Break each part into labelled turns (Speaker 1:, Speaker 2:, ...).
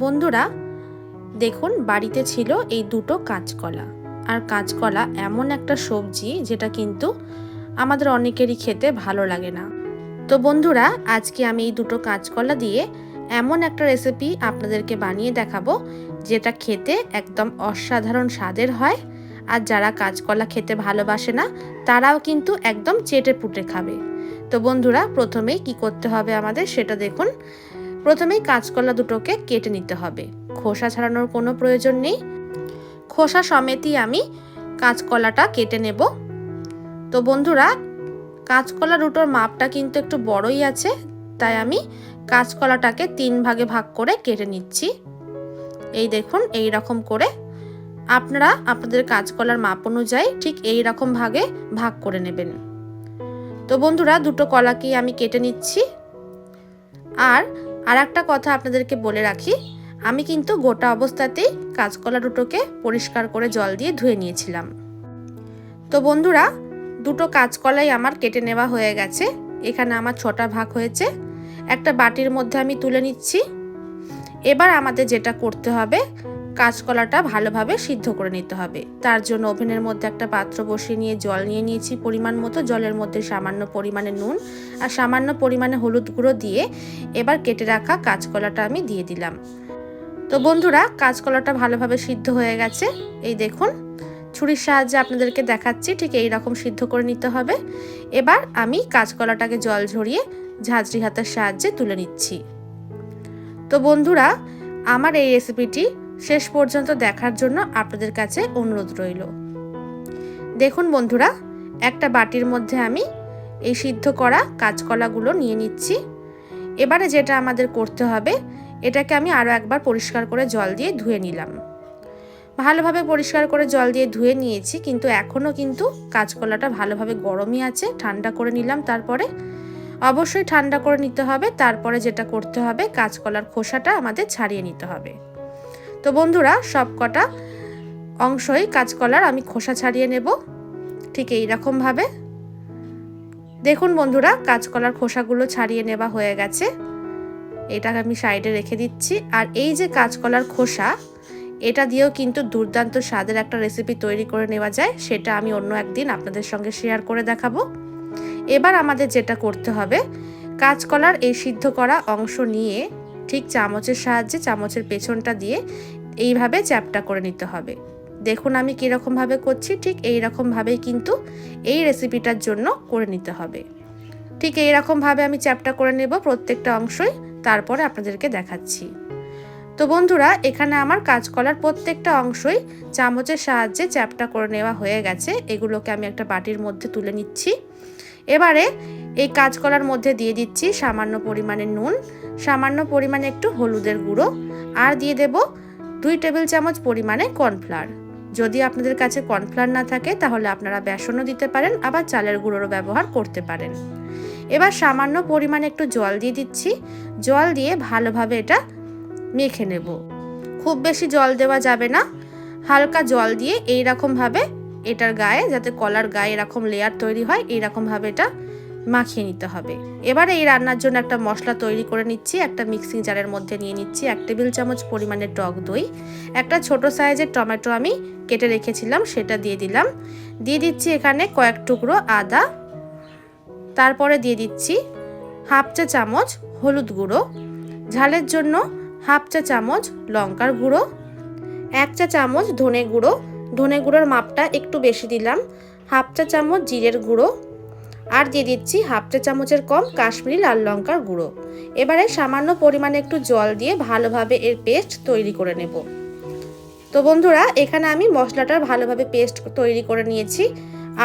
Speaker 1: বন্ধুরা দেখুন, বাড়িতে ছিল এই দুটো কাঁচকলা। আর কাঁচকলা এমন একটা সবজি যেটা কিন্তু আমাদের অনেকেরই খেতে ভালো লাগে না। তো বন্ধুরা, আজকে আমি এই দুটো কাঁচকলা দিয়ে এমন একটা রেসিপি আপনাদেরকে বানিয়ে দেখাবো যেটা খেতে একদম অসাধারণ স্বাদের হয়। আর যারা কাঁচকলা খেতে ভালোবাসে না তারাও কিন্তু একদম চেটে পুটে খাবে। তো বন্ধুরা, প্রথমেই কি করতে হবে আমাদের সেটা দেখুন। প্রথমেই কাঁচকলা দুটোকে কেটে নিতে হবে, খোসা ছাড়ানোর কোনো প্রয়োজন নেই। খোসা সমেতই আমি কাঁচকলাটা কেটে নেব। তো বন্ধুরা, কাঁচকলা দুটোর মাপটা কিন্তু একটু বড়ই আছে, তাই আমি কাঁচকলাটাকে 3 ভাগে ভাগ করে কেটে নিচ্ছি। এই দেখুন, এই রকম করে আপনারা আপনাদের কাঁচকলার মাপ অনুযায়ী ঠিক এই রকম ভাগে ভাগ করে নেবেন। তো বন্ধুরা, দুটো কলাকেই আমি কেটে নিচ্ছি। আর একটা কথা আপনাদেরকে বলে রাখি, আমি কিন্তু গোটা অবস্থাতেই কাঁচকলা দুটোকে পরিষ্কার করে জল দিয়ে ধুয়ে নিয়েছিলাম। তো বন্ধুরা, দুটো কাঁচকলাই আমার কেটে নেওয়া হয়ে গেছে। এখানে আমার 6টা ভাগ হয়েছে। একটা বাটির মধ্যে আমি তুলে নিচ্ছি। এবার আমাদের যেটা করতে হবে, কাঁচকলাটা ভালোভাবে সিদ্ধ করে নিতে হবে। তার জন্য ওভেনের মধ্যে একটা পাত্র বসিয়ে নিয়ে জল নিয়ে নিয়েছি পরিমাণ মতো। জলের মধ্যে সামান্য পরিমাণে নুন আর সামান্য পরিমাণে হলুদ গুঁড়ো দিয়ে এবার কেটে রাখা কাঁচকলাটা আমি দিয়ে দিলাম। তো বন্ধুরা, কাঁচকলাটা ভালোভাবে সিদ্ধ হয়ে গেছে। এই দেখুন, ছুরির সাহায্যে আপনাদেরকে দেখাচ্ছি, ঠিক এই রকম সিদ্ধ করে নিতে হবে। এবার আমি কাঁচকলাটাকে জল ঝরিয়ে ঝাঁঝরি হাতের সাহায্যে তুলে নিচ্ছি। তো বন্ধুরা, আমার এই রেসিপিটি শেষ পর্যন্ত দেখার জন্য আপনাদের কাছে অনুরোধ রইল। দেখুন বন্ধুরা, একটা বাটির মধ্যে আমি এই সিদ্ধ করা কাঁচকলাগুলো নিয়ে নিচ্ছি। এবারে যেটা আমাদের করতে হবে, এটাকে আমি আরও একবার পরিষ্কার করে জল দিয়ে ধুয়ে নিলাম। ভালোভাবে পরিষ্কার করে জল দিয়ে ধুয়ে নিয়েছি, কিন্তু এখনও কিন্তু কাঁচকলাটা ভালোভাবে গরমই আছে। ঠান্ডা করে নিলাম, তারপরে অবশ্যই ঠান্ডা করে নিতে হবে। তারপরে যেটা করতে হবে, কাঁচকলার খোসাটা আমাদের ছাড়িয়ে নিতে হবে। তো বন্ধুরা, সব কটা অংশই কাঁচকলার আমি খোসা ছাড়িয়ে নেব ঠিক এই রকম ভাবে। দেখুন বন্ধুরা, কাঁচকলার খোসাগুলো ছাড়িয়ে নেওয়া হয়ে গেছে। এটা আমি সাইডে রেখে দিচ্ছি। আর এই যে কাঁচকলার খোসা, এটা দিয়েও কিন্তু দুর্দান্ত স্বাদের একটা রেসিপি তৈরি করে নেওয়া যায়। সেটা আমি অন্য একদিন আপনাদের সঙ্গে শেয়ার করে দেখাবো। এবার আমাদের যেটা করতে হবে, কাঁচকলার এই সিদ্ধ করা অংশ নিয়ে ঠিক চামচের সাহায্যে চামচের পেছনটা দিয়ে এইভাবে চ্যাপটা করে নিতে হবে। দেখুন আমি কীরকমভাবে করছি, ঠিক এই রকমভাবেই কিন্তু এই রেসিপিটার জন্য করে নিতে হবে। ঠিক এই রকমভাবে আমি চ্যাপটা করে নেব প্রত্যেকটা অংশই, তারপরে আপনাদেরকে দেখাচ্ছি। তো বন্ধুরা, এখানে আমার কাঁচকলার প্রত্যেকটা অংশই চামচের সাহায্যে চ্যাপটা করে নেওয়া হয়ে গেছে। এগুলোকে আমি একটা বাটির মধ্যে তুলে নিচ্ছি। এবারে এই কাঁচকলার মধ্যে দিয়ে দিচ্ছি সামান্য পরিমাণে নুন, সামান্য পরিমাণে একটু হলুদের গুঁড়ো, আর দিয়ে দেব 2 টেবিল চামচ পরিমাণে কর্নফ্লাওয়ার। যদি আপনাদের কাছে কর্নফ্লাওয়ার না থাকে তাহলে আপনারা বেসনও দিতে পারেন, আবার চালের গুঁড়োরও ব্যবহার করতে পারেন। এবার সামান্য পরিমাণে একটু জল দিয়ে দিচ্ছি। জল দিয়ে ভালোভাবে এটা মেখে নেব। খুব বেশি জল দেওয়া যাবে না, হালকা জল দিয়ে এই রকমভাবে এটার গায়ে, যাতে কলার গায়ে এরকম লেয়ার তৈরি হয়, এইরকমভাবে এটা মাখিয়ে নিতে হবে। এবারে এই রান্নার জন্য একটা মশলা তৈরি করে নিচ্ছি। একটা মিক্সিং জারের মধ্যে নিয়ে নিচ্ছি 1 টেবিল চামচ পরিমাণে টক দই, একটা ছোট সাইজের টমেটো আমি কেটে রেখেছিলাম সেটা দিয়ে দিলাম। দিয়ে দিচ্ছি এখানে কয়েক টুকরো আদা, তারপরে দিয়ে দিচ্ছি 1/2 চা চামচ হলুদ গুঁড়ো, ঝালের জন্য 1/2 চা চামচ লঙ্কার গুঁড়ো, 1 চা চামচ ধনে গুঁড়ো, ধনে গুঁড়োর মাপটা একটু বেশি দিলাম, 1/2 চা চামচ জিরের গুঁড়ো, আর দিয়ে দিচ্ছি 1/2 চা চামচের কম কাশ্মীরি লাল লঙ্কার গুঁড়ো। এবারে সামান্য পরিমাণে একটু জল দিয়ে ভালোভাবে এর পেস্ট তৈরি করে নেব। তো বন্ধুরা, এখানে আমি মশলাটার ভালোভাবে পেস্ট তৈরি করে নিয়েছি।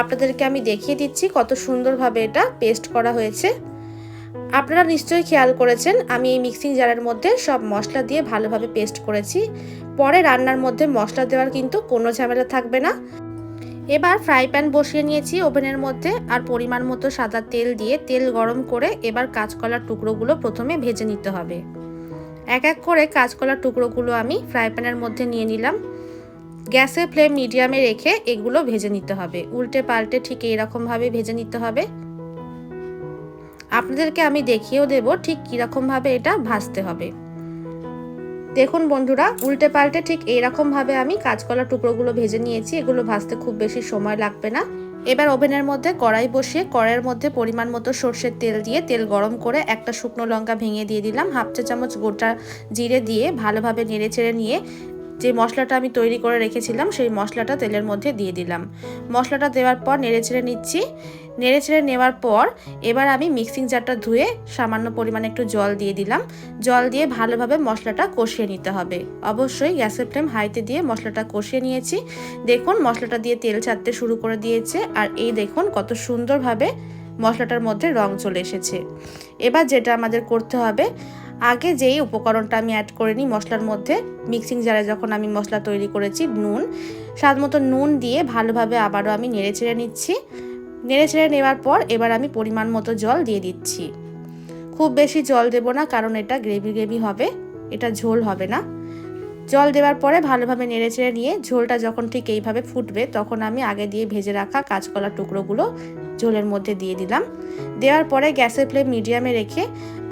Speaker 1: আপনাদেরকে আমি দেখিয়ে দিচ্ছি কত সুন্দরভাবে এটা পেস্ট করা হয়েছে। আপনারা নিশ্চয়ই খেয়াল করেছেন, আমি এই মিক্সিং জারের মধ্যে সব মশলা দিয়ে ভালোভাবে পেস্ট করেছি। পরে রান্নার মধ্যে মশলা দেওয়ার কিন্তু কোনো ঝামেলা থাকবে না। এবার ফ্রাই প্যান বসিয়ে নিয়েছি ওভেনের মধ্যে, আর পরিমাণ মতো সাদা তেল দিয়ে তেল গরম করে এবার কাঁচকলার টুকরোগুলো প্রথমে ভেজে নিতে হবে। এক এক করে কাঁচকলার টুকরোগুলো আমি ফ্রাই প্যানের মধ্যে নিয়ে নিলাম। গ্যাসের ফ্লেম মিডিয়ামে রেখে এগুলো ভেজে নিতে হবে, উল্টে পাল্টে ঠিক এইরকমভাবে ভেজে নিতে হবে। আপনাদেরকে আমি দেখিয়েও দেব ঠিক কীরকমভাবে এটা ভাজতে হবে। দেখুন বন্ধুরা, উল্টে পাল্টে ঠিক এইরকমভাবে আমি কাঁচকলার টুকরোগুলো ভেজে নিয়েছি। এগুলো ভাজতে খুব বেশি সময় লাগবে না। এবার ওভেনের মধ্যে কড়াই বসিয়ে কড়াইয়ের মধ্যে পরিমাণ মতো সর্ষের তেল দিয়ে তেল গরম করে একটা শুকনো লঙ্কা ভেঙে দিয়ে দিলাম, হাফ চা চামচ গোটা জিরে দিয়ে ভালোভাবে নেড়ে চেড়ে নিয়ে যে মশলাটা আমি তৈরি করে রেখেছিলাম সেই মশলাটা তেলের মধ্যে দিয়ে দিলাম। মশলাটা দেওয়ার পর নেড়ে চেড়ে নিচ্ছি। নেড়ে চেড়ে নেওয়ার পর এবার আমি মিক্সিং জারটা ধুয়ে সামান্য পরিমাণে একটু জল দিয়ে দিলাম। জল দিয়ে ভালোভাবে মশলাটা কষিয়ে নিতে হবে। অবশ্যই গ্যাসের ফ্লেম হাইতে দিয়ে মশলাটা কষিয়ে নিয়েছি। দেখুন মশলাটা দিয়ে তেল ছাড়তে শুরু করে দিয়েছে, আর এই দেখুন কত সুন্দরভাবে মশলাটার মধ্যে রং চলে এসেছে। এবার যেটা আমাদের করতে হবে, আগে যেই উপকরণটা আমি অ্যাড করে নিই মশলার মধ্যে, মিক্সিং জারে যখন আমি মশলা তৈরি করেছি, নুন, স্বাদ মতো নুন দিয়ে ভালোভাবে আবারও আমি নেড়ে চেড়ে নিচ্ছি। নেড়ে চেড়ে নেওয়ার পর এবার আমি পরিমাণ মতো জল দিয়ে দিচ্ছি। খুব বেশি জল দেব না, কারণ এটা গ্রেভি হবে, এটা ঝোল হবে না। জল দেওয়ার পরে ভালোভাবে নেড়ে চেড়ে নিয়ে ঝোলটা যখন ঠিক এইভাবে ফুটবে, তখন আমি আগে দিয়ে ভেজে রাখা কাঁচকলার টুকরোগুলো ঝোলের মধ্যে দিয়ে দিলাম। দেওয়ার পরে গ্যাসের ফ্লেম মিডিয়ামে রেখে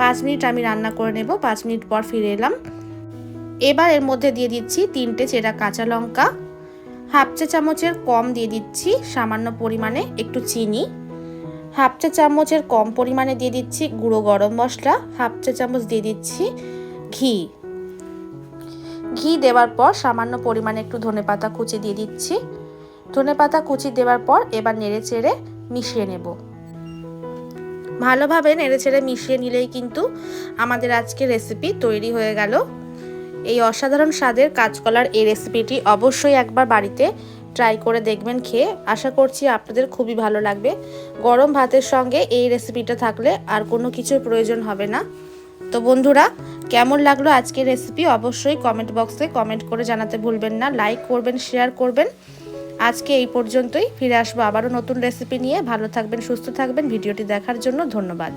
Speaker 1: 5 মিনিট আমি রান্না করে নেব। 5 মিনিট পর ফিরে এলাম। এবার এর মধ্যে দিয়ে দিচ্ছি 3টে চেরা কাঁচা লঙ্কা, হাফ চা চামচের কম দিয়ে দিচ্ছি সামান্য পরিমাণে একটু চিনি, হাফ চা চামচের কম পরিমাণে দিয়ে দিচ্ছি গুঁড়ো গরম মশলা, হাফ চা চামচ দিয়ে দিচ্ছি ঘি দেওয়ার পর সামান্য পরিমাণে একটু ধনেপাতা কুচি দিয়ে দিচ্ছি। ধনেপাতা কুচি দেওয়ার পর এবার নেড়ে চেড়ে মিশিয়ে নেব। ভালোভাবে নেড়ে চেড়ে মিশিয়ে নিলেই কিন্তু আমাদের আজকে রেসিপি তৈরি হয়ে গেল। এই অসাধারণ স্বাদের কাঁচকলার এই রেসিপিটি অবশ্যই একবার বাড়িতে ট্রাই করে দেখবেন খেয়ে। আশা করছি আপনাদের খুবই ভালো লাগবে। গরম ভাতের সঙ্গে এই রেসিপিটা থাকলে আর কোনো কিছুর প্রয়োজন হবে না। তো বন্ধুরা, কেমন লাগলো আজকের রেসিপি অবশ্যই কমেন্ট বক্সে কমেন্ট করে জানাতে ভুলবেন না। লাইক করবেন, শেয়ার করবেন। আজকে এই পর্যন্তই। ফিরে আসবো আবারও নতুন রেসিপি নিয়ে। ভালো থাকবেন, সুস্থ থাকবেন। ভিডিওটি দেখার জন্য ধন্যবাদ।